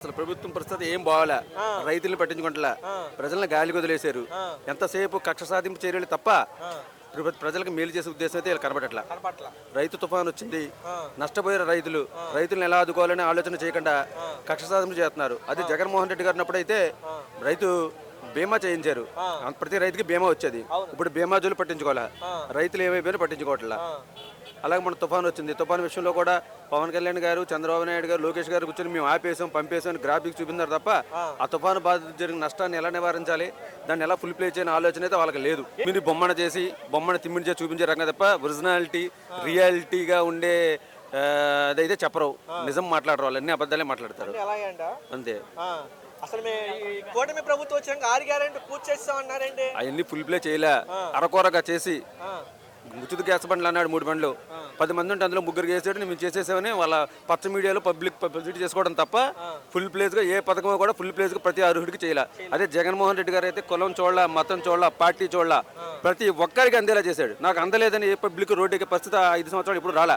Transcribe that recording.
అసలు ప్రభుత్వం పరిస్థితి ఏం బాగాలే. ఆ. రైతుల్ని పట్టించుకుంటలే. ఆ. ప్రజల్ని గాలికి వదిలేశారు. ఆ. ఎంతసేపు కక్ష సాధింపు చర్యలు తప్ప ఆ, ప్రజలకు మేలు చేసే ఉద్దేశం అయితే వీళ్ళు కనబడట్లా. కనపట్ల. రైతు తుఫాన్ వచ్చింది, ఆ, నష్టపోయారు రైతులు. రైతులను ఎలా ఆదుకోవాలని ఆలోచన చేయకుండా కక్ష సాధింపు చేస్తున్నారు. అది జగన్మోహన్ రెడ్డి గారు ఉన్నప్పుడైతే రైతు బీమా చేయించారు. ప్రతి రైతుకి బీమా వచ్చేది. అవును. ఇప్పుడు బీమా జోలు పట్టించుకోవాలా. ఆ. రైతులు ఏమైపోయినా పట్టించుకోవట్లా. ఆ, అలాగే మన తుఫాన్ వచ్చింది. తుఫాన్ విషయంలో కూడా పవన్ కళ్యాణ్ గారు, చంద్రబాబు నాయుడు గారు, లోకేష్ గారు కూర్చొని మేము ఆపేసాం, పంపేసాం అని గ్రాఫిక్స్ చూపించారు తప్ప ఆ తుఫాను బాధ జరిగిన నష్టాన్ని ఎలా నివారించాలి, దాన్ని ఎలా ఫుల్ ప్లే చేయని ఆలోచన అయితే వాళ్ళకి లేదు. మీరు బొమ్మను చేసి బొమ్మను తిమ్మిడి చేసి చూపించే రకంగా తప్ప ఒరిజినాలిటీ రియాలిటీగా ఉండే అదైతే చెప్పరు. నిజం మాట్లాడరు, వాళ్ళు అన్ని అబద్ధాలే మాట్లాడతారు అంటే ఎలాగే అంట. అంతే. ఆ, అసలు ఈ కూటమి ప్రభుత్వం వచ్చాక 6 గ్యారెంటీ పూర్తి చేస్తామన్నారండి. అవన్నీ ఫుల్ ప్లే చేయలే. అరకొరగా చేసి ఆ, ఉచిత గ్యాస్ బండ్లు అన్నాడు 3 బండ్లు. 10 మంది ఉంటే అందులో 3 చేసాడు, మేము చేసేసామని వాళ్ళ పచ్చ మీడియాలో పబ్లిసిటీ చేసుకోవడం తప్ప ఫుల్ ప్లేస్గా ఏ పథకం కూడా ఫుల్ ప్లేస్గా ప్రతి అర్హుడికి చేయాల. అదే జగన్మోహన్ రెడ్డి గారు అయితే కులం చూడాల, మతం చూడాల, పార్టీ చూడాల, ప్రతి ఒక్కరికి అందేలా చేశాడు. నాకు అందలేదని ఏ పబ్లిక్ రోడ్డు ఎక్కే పరిస్థితి 5 సంవత్సరాలు ఇప్పుడు రాలా.